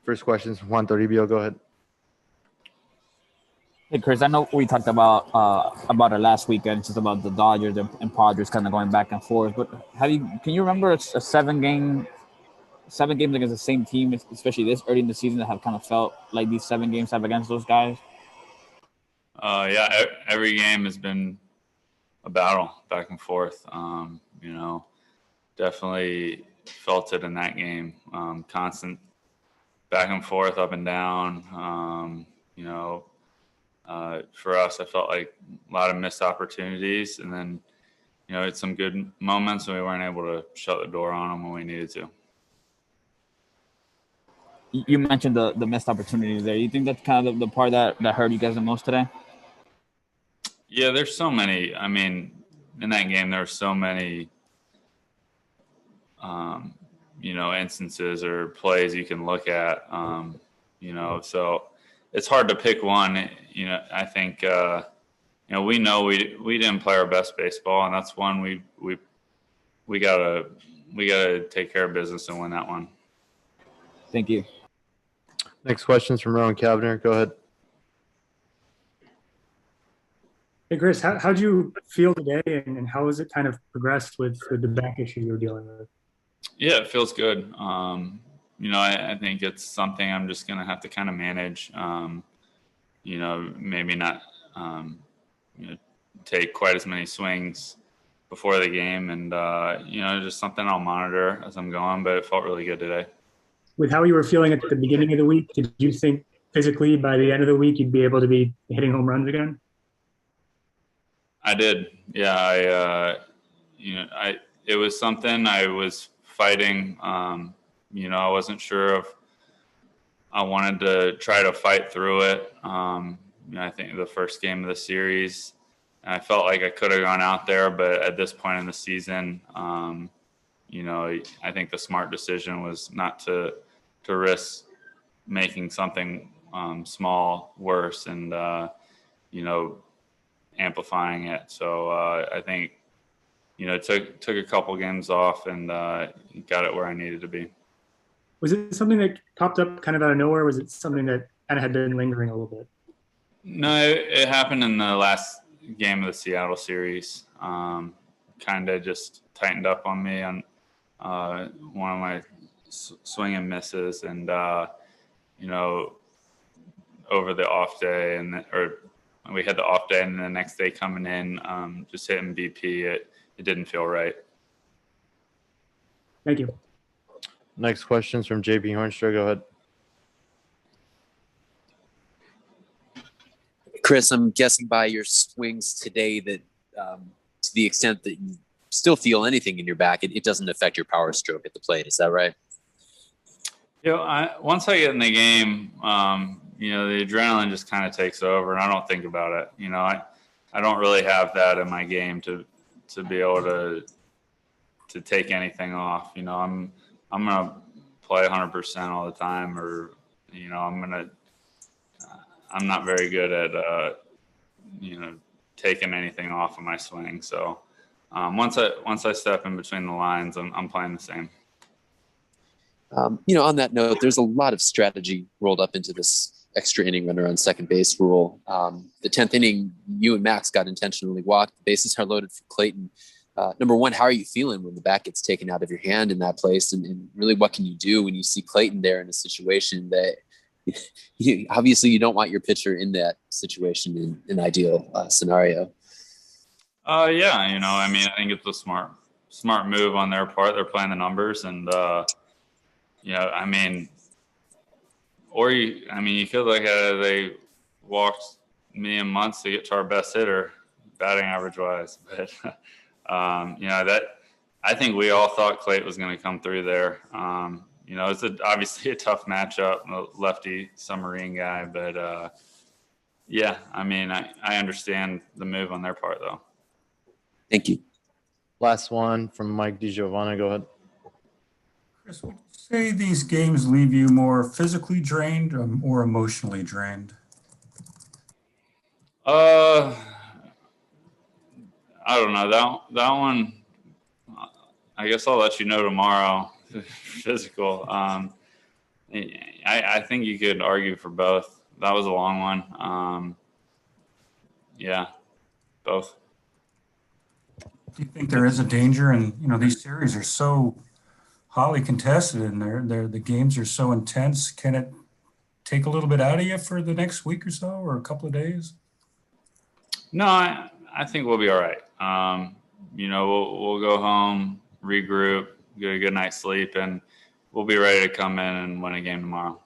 First question is from Juan Toribio. Go ahead. Hey, Chris, I know we talked about it last weekend, just about the Dodgers and Padres kind of going back and forth. But can you remember a seven games against the same team, especially this early in the season, that have kind of felt like these 7 games have against those guys? Yeah, every game has been a battle back and forth. Definitely felt it in that game. Constant back and forth, up and down. For us, I felt like a lot of missed opportunities, and then, it's some good moments, and we weren't able to shut the door on them when we needed to. You mentioned the missed opportunities there. You think that's kind of the part that hurt you guys the most today? Yeah, there's so many. I mean, in that game, there were so many, instances or plays you can look at, so it's hard to pick one. I think, we know we didn't play our best baseball, and that's one we gotta take care of business and win that one. Thank you. Next question is from Rowan Kavner. Go ahead. Hey, Chris, how'd you feel today, and how has it kind of progressed with the back issue you're dealing with? Yeah, it feels good. I think it's something I'm just going to have to kind of manage, maybe not, take quite as many swings before the game, and, just something I'll monitor as I'm going, but it felt really good today. With how you were feeling at the beginning of the week, did you think physically by the end of the week you'd be able to be hitting home runs again? I did. Yeah. It was something I was fighting. I wasn't sure if I wanted to try to fight through it. I think the first game of the series, I felt like I could have gone out there, but at this point in the season, I think the smart decision was not to risk making something small worse and, amplifying it. So I think, took a couple games off and got it where I needed to be. Was it something that popped up kind of out of nowhere? Was it something that kind of had been lingering a little bit? No, it happened in the last game of the Seattle series. Kind of just tightened up on me on one of my swing and misses, and over the off day, or we had the off day, and the next day coming in, just hitting BP, it didn't feel right. Thank you. Next question is from JP Hoornstra. Go ahead. Chris, I'm guessing by your swings today that to the extent that you still feel anything in your back, it doesn't affect your power stroke at the plate. Is that right? Once I get in the game, the adrenaline just kind of takes over, and I don't think about it. I don't really have that in my game to be able to take anything off. I'm gonna play 100% all the time, or I'm not very good at taking anything off of my swing. So once I step in between the lines, I'm playing the same. On that note, there's a lot of strategy rolled up into this extra inning runner on second base rule. The 10th inning, you and Max got intentionally walked. The bases are loaded for Clayton. Number one, how are you feeling when the bat gets taken out of your hand in that place? And really, what can you do when you see Clayton there in a situation that obviously you don't want your pitcher in that situation in an ideal scenario? Yeah, I think it's a smart move on their part. They're playing the numbers, and you could look at it. They walked me and Muntz to get to our best hitter, batting average wise. But that I think we all thought Clayton was going to come through there. It's obviously a tough matchup, a lefty submarine guy, but I understand the move on their part though. Thank you. Last one from Mike DiGiovanna. Go ahead. Chris, would you say these games leave you more physically drained or emotionally drained? I don't know. That one, I guess I'll let you know tomorrow. Physical. I think you could argue for both. That was a long one. Yeah, both. Do you think there is a danger? And, these series are so hotly contested and the games are so intense. Can it take a little bit out of you for the next week or so or a couple of days? No, I think we'll be all right. We'll go home, regroup, get a good night's sleep, and we'll be ready to come in and win a game tomorrow.